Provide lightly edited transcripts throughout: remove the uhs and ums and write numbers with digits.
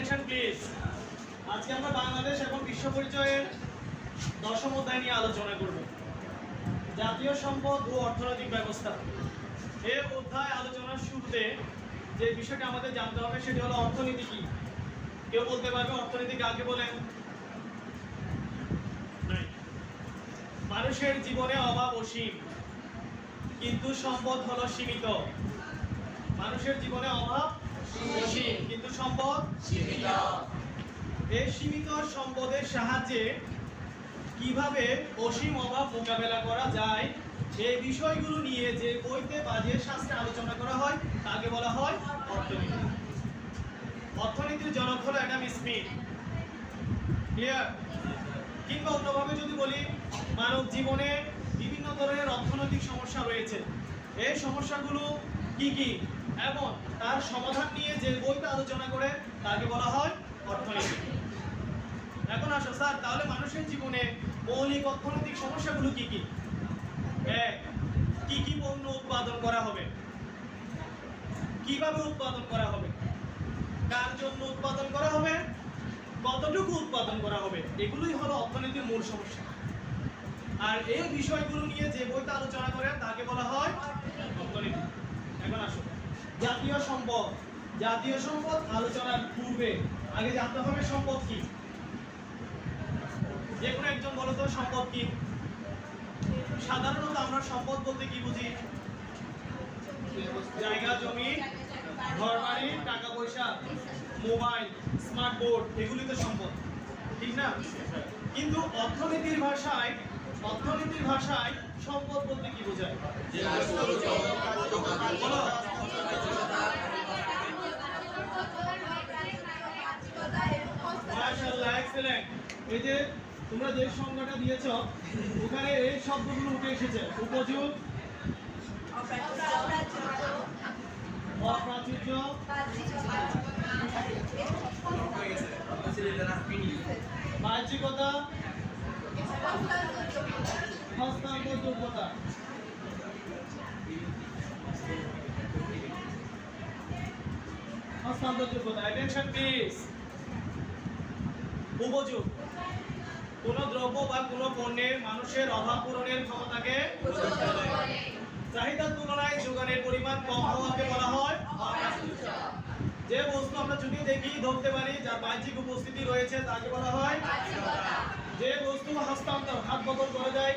Attention please. আজকে আমরা বাংলাদেশ এবং বিশ্ব পরিচয়ের দশম অধ্যায় নিয়ে আলোচনা করব, জাতীয় সম্পদ ও অর্থনৈতিক ব্যবস্থা। এই অধ্যায় আলোচনার শুরুতে যে বিষয়টা আমাদের জানতে হবে সেটি হলো অর্থনীতি কি। কেউ বলতে পারবে অর্থনীতি কাকে বলেন? মানুষের জীবনে অভাব অসীম, কিন্তু সম্পদ হলো সীমিত। মানুষের জীবনে অভাব অসীম, কিন্তু সম্পদ সীমিত। এই সীমিত সম্পদের সাহায্যে কিভাবে অসীম অভাব মোকাবেলা করা যায়, এই বিষয়গুলো নিয়ে যে বইতে বা যে শাস্ত্রে আলোচনা করা হয় তাকে বলা হয় অর্থনীতি। অর্থনীতির জনক হলো অ্যাডাম স্মিথ। ক্লিয়ার? কিংবা অন্যভাবে যদি বলি, মানব জীবনে বিভিন্ন ধরনের অর্থনৈতিক সমস্যা রয়েছে। এই সমস্যাগুলো কি কি এবং তার সমাধান নিয়ে যে বইতে আলোচনা করে তাকে বলা হয় অর্থনীতি। এখন আসো স্যার, তাহলে মানুষের জীবনে মৌলিক অর্থনৈতিক সমস্যাগুলো কি কি? কি কি পণ্য উৎপাদন করা হবে, কিভাবে উৎপাদন করা হবে, কার জন্য উৎপাদন করা হবে, কতটুকু উৎপাদন করা হবে, এগুলোই হলো অর্থনীতির মূল সমস্যা। আর এই বিষয়গুলো নিয়ে যে বইটা আলোচনা করে তাকে বলা হয় অর্থনীতি। এখন আসো, জাতীয় সম্পদ। জাতীয় সম্পদ আলোচনার পূর্বে আগে জানতে হবে সম্পদ কি। যে কোনো একজন বলো তো সম্পদ কি? সাধারণত আমরা সম্পদ বলতে কি বুঝি? জায়গা জমি, ঘরবাড়ি, টাকা পয়সা, মোবাইল, স্মার্ট বোর্ড, এগুলি তো সম্পদ, ঠিক না? কিন্তু অর্থনীতির ভাষায় সম্পদ বলতে কি বোঝায়? মাশাআল্লাহ, এক্সেলেন্ট। এই যে তোমরা যে সংজ্ঞাটা দিয়েছ ওখানে এই শব্দগুলো উঠে এসেছে: উপযোগ, অপ্রাচুর্য, বাহ্যিকতা, হস্তান্তরযোগ্যতা। Attention please. উপযোগ, কোন দ্রব্য বা কোন পণ্যের মানুষের অভাব পূরণের ক্ষমতাকে, চাহিদার তুলনায় যোগানের পরিমাণ কম হওয়াকে বলা হয় অপ্রাচুর্য। যে বস্তু আমরা যদি দেখি ধরতে পারি, যার বাহ্যিক উপস্থিতি রয়েছে তাকে বলা হয় বাহ্যিকতা। যে বস্তু হস্তান্তর, হাত বদল করা যায়,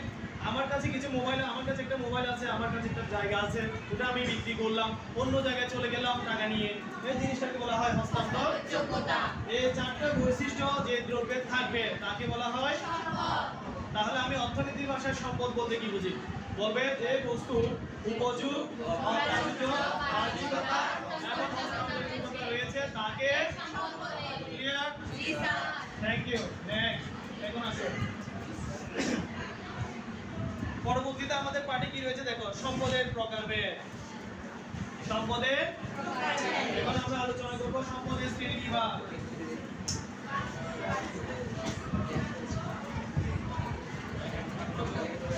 আমার কাছে কিছু মোবাইল, আমার কাছে একটা মোবাইল আছে, আমার কাছে একটা জায়গা আছে, ওটা আমি বিক্রি করলাম, অন্য জায়গায় চলে গেলাম টাকা নিয়ে, এই জিনিসটাকে বলা হয় হস্তান্তর যোগ্যতা। এই চারটা বৈশিষ্ট্য যে দ্রব্যের থাকবে তাকে বলা হয় সম্পদ। তাহলে আমি অর্থনীতির ভাষায় সম্পদ বলতে কি বুঝি? বলবে যে বস্তুর উপযোগ, অপ্রাচুর্য, বাহ্যিকতা এবং হস্তান্তরযোগ্যতা রয়েছে তাকে সম্পদ। ক্লিয়ার? জি স্যার। Thank you. নেক্সট, এখন আসো, পরবর্তীতে আমাদের পাঠে কি রয়েছে দেখো, সম্পদের প্রকারভেদ। সম্পদের এখন আমরা আলোচনা করব সম্পদের শ্রেণী বিভাগ।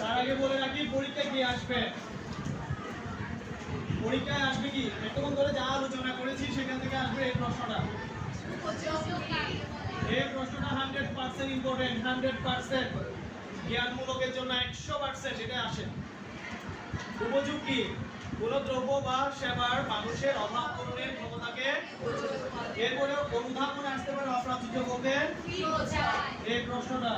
তার আগে বলে রাখি, পরীক্ষায় কি আসবে? পরীক্ষায় আসবে কি, এতক্ষণ ধরে যা আলোচনা করেছি সেখান থেকে আসবে এই প্রশ্নটা। এই প্রশ্নটা 100% ইম্পর্টেন্ট, 100% জ্ঞানমূলকের জন্য 100% এটা আসে। উপযোগ কি? কোন দ্রব্য বা সেবার মানুষের অভাব পূরণের ক্ষমতাকে। এরপরে অনুধাবন আসতে পারে অপ্রাচুর্য বলতে কি বোঝায়? এই প্রশ্নটা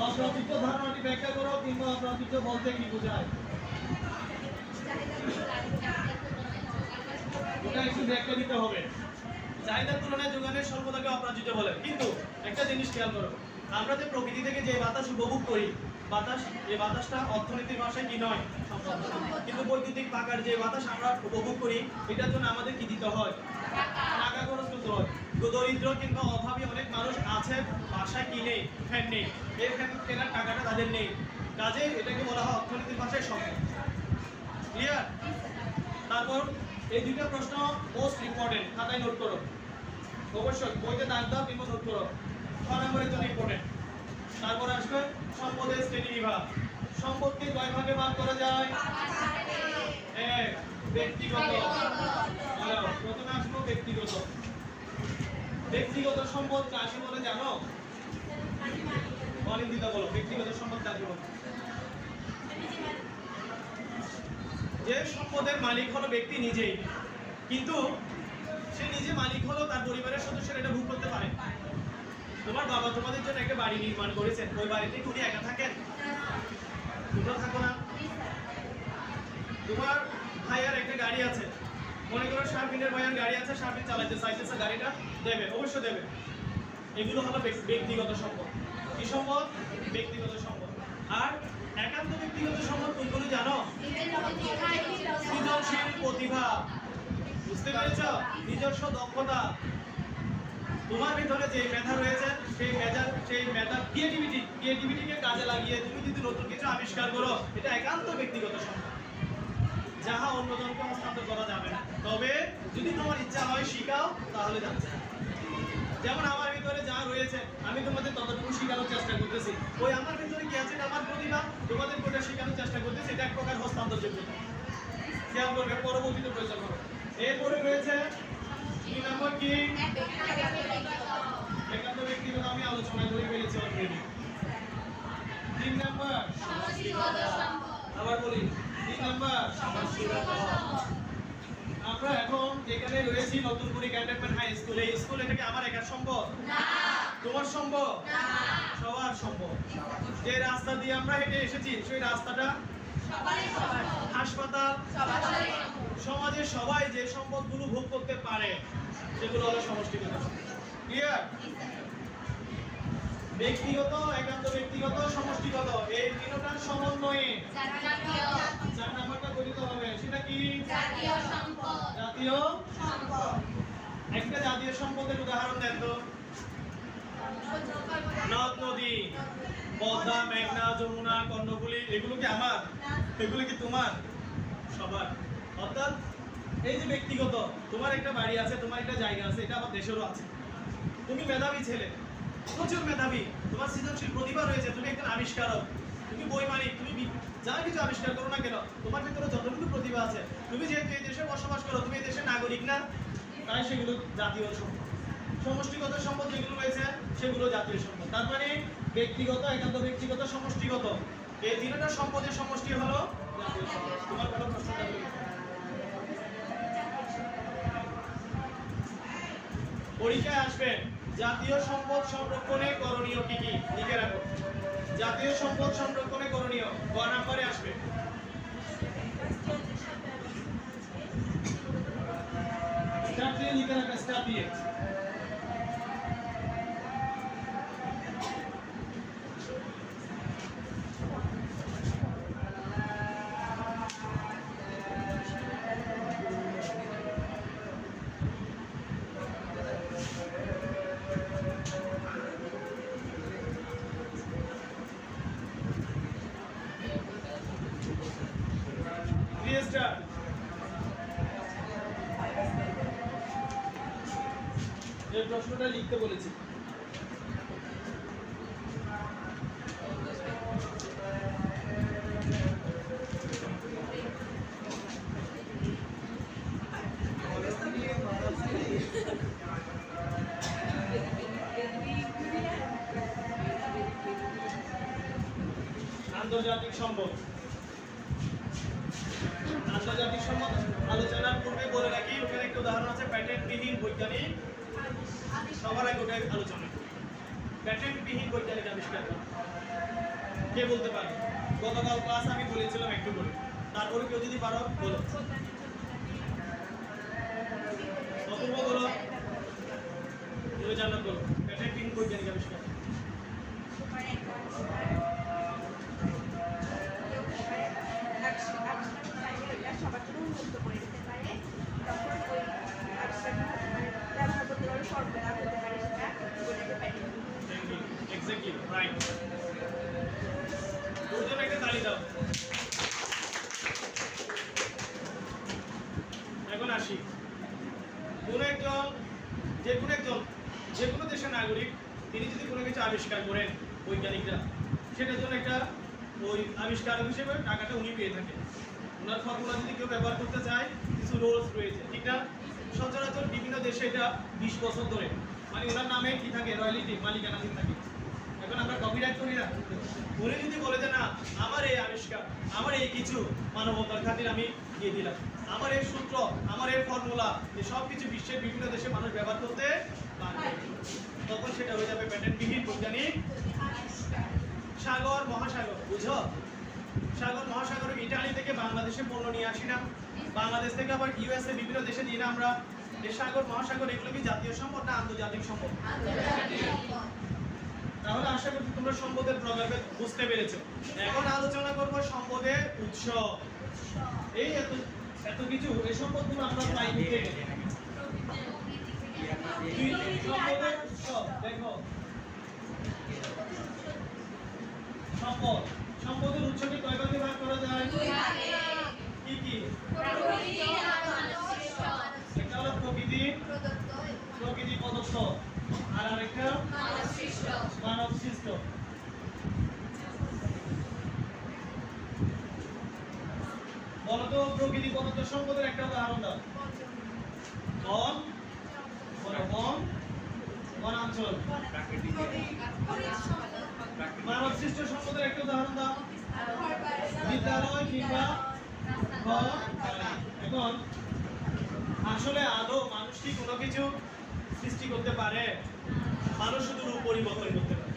অপ্রাচুর্য ধারণাটি ব্যাখ্যা করো, কিংবা অপ্রাচুর্য বলতে কি বোঝায় ওটা একটু ব্যাখ্যা দিতে হবে। চাহিদার তুলনায় যোগানের স্বল্পতাকে অপ্রাচুর্য বলে। কিন্তু একটা জিনিস খেয়াল করো, আমরা যে প্রকৃতি থেকে যে বাতাস উপভোগ করি, এই বাতাসটা অর্থনীতির ভাষায় কি নয়? সম্পদ। কিন্তু বৈদ্যুতিক পাকার যে বাতাস আমরা উপভোগ করি, এটার জন্য আমাদের কি দিতে হয়? টাকা খরচ করতে হয়। দরিদ্র কিংবা অভাবী অনেক মানুষ আছে, বাসায় কি নেই? ফ্যান নেই। এই ফ্যান কেনার টাকাটা তাদের নেই, কাজে এটাকে বলা হয় অর্থনীতির ভাষায় সম্পদ। ক্লিয়ার? তারপর এই দুইটা প্রশ্ন মোস্ট ইম্পর্টেন্ট, খাতায় নোট করো অবশ্যই, বইতে দাগ দাও কিংবা নোট করো, 6 নম্বরের জন্য ইম্পর্টেন্ট। তারপর আসবে সম্পদের শ্রেণী বিভাগ। সম্পদকে কয় ভাগে ভাগ করা যায়? এক ব্যক্তিগত। প্রথমে আসবো ব্যক্তিগত। ব্যক্তিগত সম্পদ কাকে বলে জানো? অনিন্দিতা বলো, ব্যক্তিগত সম্পদ কাকে বলে? যে সম্পদের মালিক হলো ব্যক্তি নিজেই, কিন্তু সে নিজে মালিক হলেও তার পরিবারের সদস্যরা এটা ভোগ করতে পারে। তোমার বাবা তোমাদের জন্য একটা বাড়ি নির্মাণ করেছেন, ওই বাড়িতে কি উনি একা থাকেন? তোমরা থাকো না? তোমার ভাইয়ার একটা গাড়ি আছে, মনে করো শারমিনের ভাইয়ার গাড়ি আছে, শারমিন চালাতে চাইতেছে, গাড়িটা দেবে, অবশ্য দেবে। এগুলো হলো ব্যক্তিগত সম্পদ। কি সম্পদ? ব্যক্তিগত সম্পদ। আর একান্ত ব্যক্তিগত সম্পদ কোনগুলো জানো? সৃজনশীল প্রতিভা, বুঝতে পেরেছ? নিজস্ব দক্ষতা, তোমার ভিতরে যে মেধা রয়েছে সেই মেধা ক্রিয়েটিভিটিকে কাজে লাগিয়ে তুমি যদি নতুন কিছু আবিষ্কার করো, এটা একান্ত ব্যক্তিগত সম্পদ, যাহা অন্যজনকে হস্তান্তর করা যাবে না। তবে যদি তোমার ইচ্ছা হয় শিখাও, তাহলে যাচ্ছে। যেমন আমার ভিতরে যা রয়েছে আমি তোমাদের ততটুকু শেখানোর চেষ্টা করতেছি। ওই আমার ভিতরে কি আছে আমার প্রতিভা, তোমাদের কোটা শেখানোর চেষ্টা করতেছি। এটা এক প্রকার হস্তান্তরযোগ্যতা। খেয়াল করবে, পরবর্তীতে প্রয়োজন হবে। এরপরে রয়েছে 2 নম্বর কি? একান্ত ব্যক্তিগত, আমি আলোচনা করে ফেলেছি অলরেডি। 3 নম্বর আবার বলি, 3 নম্বর আমরা এখন যেখানে রয়েছি নতুন করে ক্যান্টনমেন্ট হাই স্কুল। এই স্কুল এটা কি আমার একার সম্পদ? না। তোমার সম্পদ? না। সবার সম্পদ। যে রাস্তা দিয়ে আমরা হেঁটে এসেছি সেই রাস্তাটা সবারই। হাসপাতাল সবারই। সমাজের সবাই যে সম্পদগুলো ভোগ করতে পারে সেগুলো হলো সমষ্টিগত। ক্লিয়ার? ব্যক্তিগত, একান্ত ব্যক্তিগত, সমষ্টিগত, এই তিনটার সমন্বয়ে 4 নাম্বারটা গঠিত হবে। সেটা কি? জাতীয় সম্পদ। জাতীয় সম্পদ। একটা জাতীয় সম্পদের উদাহরণ দেন তো। নদ নদী, পদ্মা, মেঘনা, যমুনা, কর্ণফুলী, এগুলো কি আমার? এগুলো কি তোমার? সবার। অর্থাৎ এই যে ব্যক্তিগত, তোমার একটা বাড়ি আছে, তোমার একটা জায়গা আছে, এটা আমার দেশেরও আছে। তুমি মেধাবী ছেলে, প্রচুর মেধাবী, তোমার সৃজনশীল প্রতিভা রয়েছে, তুমি একজন আবিষ্কারক, তুমি বৈমানিক, তুমি যা কিছু আবিষ্কার করো না কেন, তোমার ভিতরে যতটুকু প্রতিভা আছে, তুমি যেহেতু এই দেশে বসবাস করো, তুমি এই দেশের নাগরিক না, তাই সেগুলো জাতীয় সম্পদ। সমষ্টিগত সম্পদ যেগুলো রয়েছে সেগুলো জাতীয় সম্পদ। তার মানে ব্যক্তিগত, একান্ত ব্যক্তিগত, সমষ্টিগত, এই তিনটা সম্পদের সমষ্টি হলো জাতীয় সম্পদ। তোমার কোনো প্রশ্ন থাকলে পরীক্ষায় আসবে। জাতীয় সম্পদ সংরক্ষণে করণীয় কি কি লিখে রাখো। জাতীয় সম্পদ সংরক্ষণে করণীয় ক নম্বরে আসবে। স্টার্ট দিয়ে লিখে রাখো, স্টার্ট দিয়ে। এই প্রশ্নটা লিখতে বলেছি। আন্তর্জাতিক সম্পদ। আন্তর্জাতিক সম্পদ আলোচনার পূর্বে বলে রাখি, ওখানে একটা উদাহরণ আছে, প্যাটেন্টবিহীন বৈজ্ঞানিক। সবার আগে ওটা আলোচনা। প্যাটেন্টবিহীন বৈজ্ঞানিক আবিষ্কার কে বলতে পারে? গতকাল ক্লাস আমি বলেছিলাম একটু করে, তারপরে কেউ যদি পারো বলো। অপূর্ব বলো, তুমি জানো বলো। প্যাটেন্টবিহীন বৈজ্ঞানিক আবিষ্কার। সবার জন্য উন্মুক্ত করে দিতে পারে, তখন ওই ব্যবহার করতে পারে, সরবরাহ করতে পারে, সেটা ওটাকে প্যাটেন্ট। Exactly right. দুজন একটা তালি দাও। এখন আসি, যে কোনো দেশের নাগরিক তিনি যদি কোনো কিছু আবিষ্কার করেন, বৈজ্ঞানিকরা সেটার জন্য একটা ওই আবিষ্কারক হিসেবে টাকাটা উনি পেয়ে থাকেন। ওনার ফর্মুলা যদি কেউ ব্যবহার করতে চায় কিছু রুলস রয়েছে, ঠিক না? সচরাচর বিভিন্ন দেশে এটা 20 বছর ধরে, মানে ওনার নামে কি থাকে, রয়্যালিটি, মালিকানাধীন থাকে। এখন আমরা কপিরাইট করি না, উনি যদি বলে যে না আমার এই আবিষ্কার, আমার এই কিছু মানবতার খাতির আমি দিয়ে দিলাম, আমার এই সূত্র, আমার এই ফর্মুলা, এই সব কিছু বিশ্বের বিভিন্ন দেশে মানুষ ব্যবহার করতে পারবে, তখন সেটা হয়ে যাবে প্যাটেন্টবিহীন বৈজ্ঞানিক। সাগর মহাসাগর, বুঝো? সাগর মহাসাগর ইটালি থেকে বাংলাদেশে পণ্য নিয়ে আসি না, বাংলাদেশ থেকে আবার ইউএসএ বিভিন্ন দেশে দিই না আমরা। এই সাগর মহাসাগর এগুলো কি জাতীয় সম্পদ না আন্তর্জাতিক সম্পদ? তাহলে আশা করি তোমরা সম্পদের প্রভাবে বুঝতে পেরেছো। এখন আলোচনা করব সম্পদের উৎস। এই এত কিছু এই সম্পদগুলো আমরা পাই থেকে। সম্পদের উৎস দেখো, সম্পদের উৎসকে কয় ভাগে ভাগ করা যায়? কি কি? একটা হলো প্রকৃতি প্রদত্ত, আর আরেকটা মানব সৃষ্ট। বলো তো প্রকৃতি প্রদত্ত সম্পদের একটা উদাহরণ দাও। বন, বনাঞ্চল। মানব সৃষ্ট সম্পদের একটা উদাহরণ দাও। বিদ্যালয় কিংবা ঘর। এখন আসলে আদৌ মানুষ কি কোনো কিছু সৃষ্টি করতে পারে? মানুষ শুধু রূপ পরিবর্তন করতে পারে।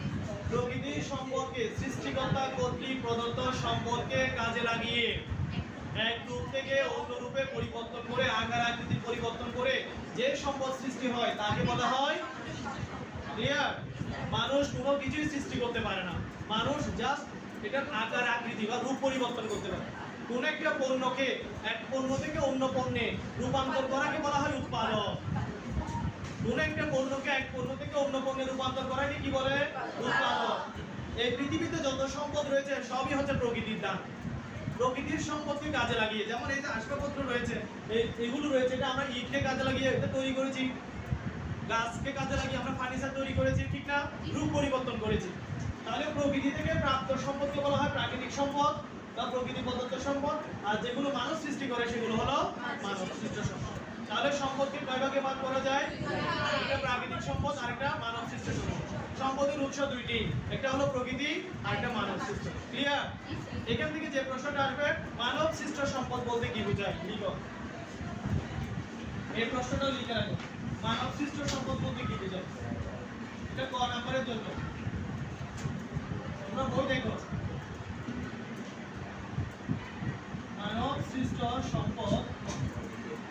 প্রকৃতির সম্পদকে সৃষ্টিকর্তা কর্তৃক প্রদত্ত সম্পদকে কাজে লাগিয়ে এক রূপ থেকে অন্য রূপে পরিবর্তন করে, আকার আকৃতি পরিবর্তন করে যে সম্পদ সৃষ্টি হয় তাকে বলা হয়। ক্লিয়ার? মানুষ কোনো কিছুই সৃষ্টি করতে পারে না, মানুষ জাস্ট এটার আকার আকৃতি বা রূপ পরিবর্তন করতে পারে। কোন একটা পণ্যকে এক পণ্য থেকে অন্য পণ্যে রূপান্তর করাকে বলা হয় উৎপাদন। কোন একটা পণ্যকে এক পণ্য থেকে অন্য পণ্যে রূপান্তর করাকে কি বলে? উৎপাদন। এই পৃথিবীতে যত সম্পদ রয়েছে সবই হচ্ছে প্রকৃতির দান। প্রকৃতির সম্পদকে কাজে লাগিয়ে, যেমন এই যে আসবাবপত্র রয়েছে, এগুলো রয়েছে, এটা আমরা ইটকে কাজে লাগিয়ে এটা তৈরি করেছি, গাছকে কাজে লাগিয়ে আমরা ফার্নিচার তৈরি করেছি, ঠিক না? রূপ পরিবর্তন করেছি। তাহলে প্রকৃতি থেকে প্রাপ্ত সম্পদকে বলা হয় প্রাকৃতিক সম্পদ বা প্রকৃতি প্রদত্ত সম্পদ, আর যেগুলো মানুষ সৃষ্টি করে সেগুলো হলো মানব সৃষ্ট সম্পদ। তাহলে সম্পদকে কয় ভাগে ভাগ করা যায়? একটা প্রাকৃতিক সম্পদ আর একটা মানব সৃষ্ট সম্পদ। সম্পদের উৎস দুইটি, একটা হলো প্রকৃতি আর একটা মানব সৃষ্ট। ক্লিয়ার? এখান থেকে যে প্রশ্নটা আসবে, মানব সৃষ্ট সম্পদ বলতে কি বোঝায়, লিখো। এই প্রশ্নটাও লিখে রাখো, মানব সৃষ্ট সম্পদ বলতে কি বোঝায়। এটা ক নাম্বারের জন্য, তোমরা বই দেখো। মানব সৃষ্ট সম্পদ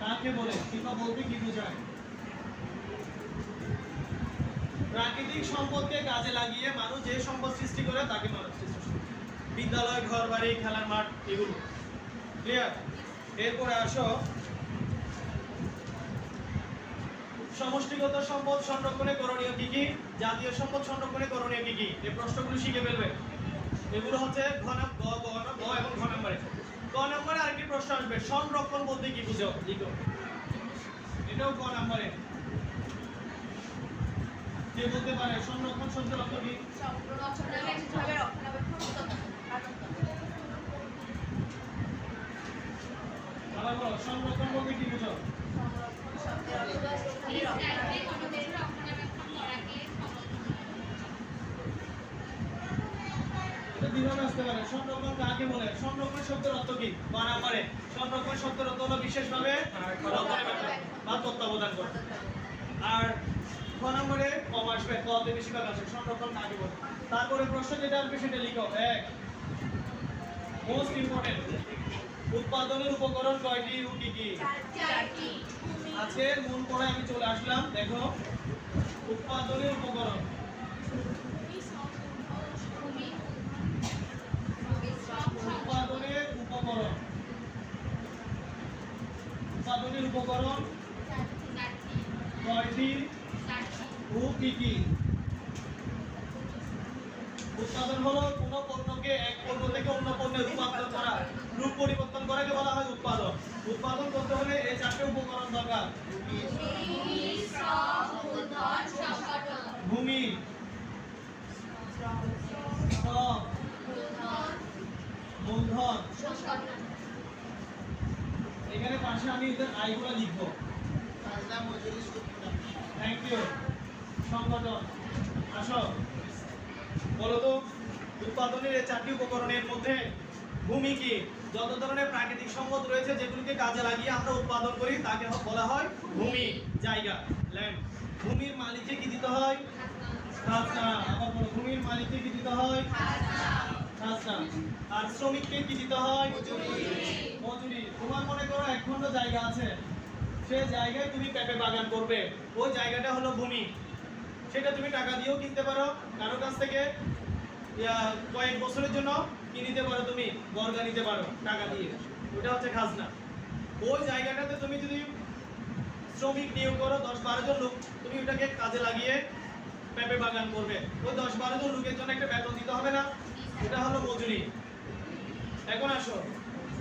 কাকে বলে, কিংবা বলতে কি বোঝায়? প্রাকৃতিক সম্পদকে কাজে লাগিয়ে মানুষ যে সম্পদ সৃষ্টি করে তাকে মানব সৃষ্ট সম্পদ। বিদ্যালয়, ঘর বাড়ি, খেলার মাঠ, এগুলো। ক্লিয়ার? এরপরে আসো সমষ্টিগত সম্পদ সংরক্ষণে করণীয় কি কি, জাতীয় সম্পদ সংরক্ষণে করণীয় কি কি, এই প্রশ্নগুলো শিখে ফেলবে। এগুলো হচ্ছে গ এবং ঘ নম্বরে। গ নম্বরে আরেকটি প্রশ্ন আসবে, সংরক্ষণ বলতে কি বুঝো, লিখো। এটাও গ নম্বরে। কে বলতে পারে সংরক্ষণ শব্দের অর্থ কি? আবার বলো, সংরক্ষণ বলতে কি বুঝো? এটা দ্বিধায় আসতে পারে, সংরক্ষণ কাকে বলে? সংরক্ষণ শব্দের অর্থ কি? গ নম্বরে সংরক্ষণ শব্দের অর্থ হলো বিশেষভাবে বা তত্ত্বাবধান করা। আর খ নম্বরে কম আসবে, কতে বেশিরভাগ আসে। সংরক্ষণ কাকে বলে? তারপরে প্রশ্ন যেটা আসবে সেটা লিখো। এক, মোস্ট ইম্পর্টেন্ট, উৎপাদনের উপকরণ কয়টি ও কি কি? চারটি। আজকের মূল পড়ায় আমি চলে আসলাম। দেখো, উৎপাদনের উপকরণ। উৎপাদনের উপকরণ, উৎপাদনের উপকরণ কয়টি ও কি কি? উৎপাদন হলো কোন পণ্যকে এক পণ্য থেকে অন্য পণ্যে রূপান্তর করা, রূপ পরিবর্তন করাকে বলা হয় উৎপাদন। উৎপাদন করতে হলে এই চারটি উপকরণ দরকার। ভূমি, শ্রম, মূলধন এইগুলো লিখবো। Thank you. সংগঠন আসো, বলো তো উৎপাদনের এই 4টি উপকরণের মধ্যে ভূমি কি? যত ধরনের প্রাকৃতিক সম্পদ রয়েছে যেগুলোকে কাজে লাগিয়ে আমরা উৎপাদন করি তাকে বলা হয় ভূমি, জায়গা, ল্যান্ড। ভূমির মালিককে কি দিতে হয়? খাজনা। আবার বলো, ভূমির মালিককে কি দিতে হয়? খাজনা। আর শ্রমিককে কি দিতে হয়? মজুরি। তোমার মনে করো 1 খণ্ড জায়গা আছে, সেই জায়গায় তুমি পেঁপে বাগান করবে, ওই জায়গাটা হলো ভূমি। সেটা তুমি টাকা দিয়েও কিনতে পারো, কারো কাছ থেকে কয়েক বছরের জন্য কি নিতে পারো, তুমি বর্গা নিতে পারো টাকা দিয়ে, ওটা হচ্ছে খাজনা। ওই জায়গাটাতে তুমি যদি শ্রমিক নিয়োগ করো 10-12 জন লোক, তুমি ওটাকে কাজে লাগিয়ে পেঁপে বাগান করবে, ওই 10-12 জন লোকের জন্য একটা বেতন দিতে হবে না, এটা হলো মজুরি। এখন আসো,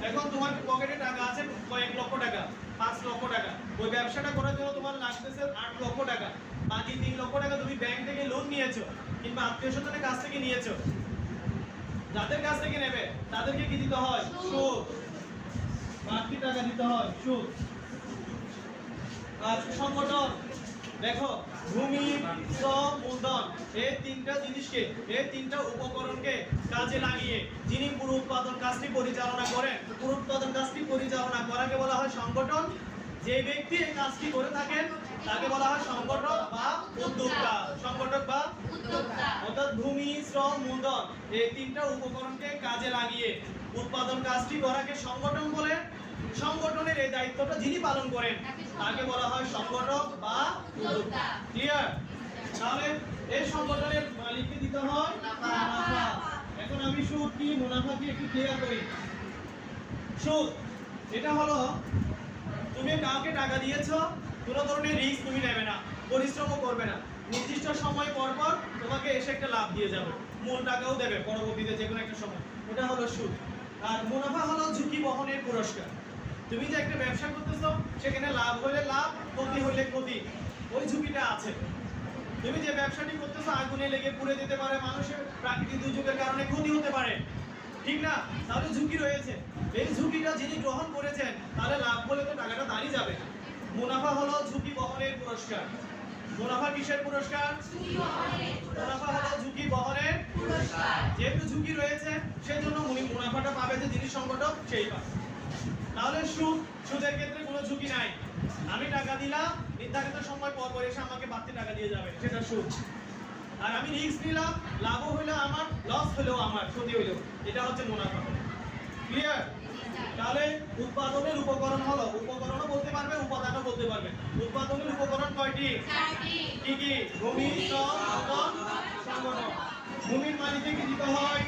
এখন তোমার পকেটে টাকা আছে কয়েক লক্ষ টাকা, 5 লক্ষ টাকা, ওই ব্যবসাটা করার জন্য তোমার লাগতেছে 8 লক্ষ টাকা, বাকি 3 লক্ষ টাকা তুমি ব্যাংক থেকে লোন নিয়েছো কিংবা আত্মীয়স্বজনের কাছ থেকে নিয়েছো। যাদের কাছ থেকে নেবে তাদেরকে কি দিতে হয়? সুদ। বাড়তি টাকা দিতে হয়, সুদ। আর সংগঠন দেখো, ভূমি, শ্রম, মূলধন, এই 3টা জিনিসকে, এই 3টা উপকরণকে কাজে লাগিয়ে যিনি পুরো উৎপাদন কাজটি পরিচালনা করেন, পুরো উৎপাদন কাজটি পরিচালনা করাকে বলা হয় সংগঠন। যে ব্যক্তি এই কাজটি করে থাকেন তাকে বলা হয় সংগঠক বা উদ্যোক্তা। সংগঠক বা উদ্যোক্তা। অর্থাৎ ভূমি, শ্রম, মূলধন এই 3টা উপকরণকে কাজে লাগিয়ে উৎপাদন কাজটি করাকে সংগঠন বলে। সংগঠনের এই দায়িত্বটা যিনি পালন করেন তাকে বলা হয় সংগঠক বা উদ্যোক্তা। ক্লিয়ার? তাহলে এই সংগঠনের মালিককে দিতে হয় মুনাফা। এখন আমি সুদ কি মুনাফা কি একটু ক্লিয়ার করি। সুদ এটা হলো তুমি কাউকে টাকা দিয়েছো, কোনো ধরনের রিস্ক তুমি নেবে না, পরিশ্রমও করবে না, নির্দিষ্ট সময় পর পর তোমাকে এসে একটা লাভ দিয়ে যাবে, মূল টাকাও দেবে পরবর্তীতে যে কোনো একটা সময়, ওটা হলো সুদ। আর মুনাফা হলো ঝুঁকি বহনের পুরস্কার। তুমি যে একটা ব্যবসা করতেছো সেখানে লাভ হইলে লাভ, ক্ষতি হইলে ক্ষতি, ওই ঝুঁকিটা আছে। তুমি যে ব্যবসাটি করতেছো আগুনে লেগে পুড়ে যেতে পারে, মানুষের প্রাকৃতিক দুর্যোগের কারণে ক্ষতি হতে পারে, ঠিক না? তাহলে ঝুঁকি রয়েছে, এই ঝুঁকিটা যিনি গ্রহণ করেছেন তাহলে লাভ হলে তো টাকাটা দাঁড়িয়ে যাবে। মুনাফা হলো ঝুঁকি বহনের পুরস্কার। মুনাফা কিসের পুরস্কার? মুনাফা হলো ঝুঁকি বহনের পুরস্কার। যেহেতু ঝুঁকি রয়েছে সেজন্য মুনাফাটা পাবে যে যিনি সংগঠক সেই পাবে। তাহলে সুদের ক্ষেত্রে কোনো ঝুঁকি নাই, আমি টাকা দিলাম, নির্ধারিত সময় পর পর এসে আমাকে বাড়তি টাকা দিয়ে যাবে, সেটা সুদ। আর আমি রিস্ক নিলাম, লাভও হইলো আমার, লস হলেও আমার, ক্ষতি হইলো, এটা হচ্ছে মুনাফা। ক্লিয়ার? তাহলে উৎপাদনের উপকরণ হলো, উপকরণও বলতে পারবে, উপাদানও বলতে পারবে। উৎপাদনের উপকরণ কয়টি? 4টি। কি কি? ভূমি, শ্রম, মূলধন, সংগঠন। ভূমির মালিককে কি দিতে হয়?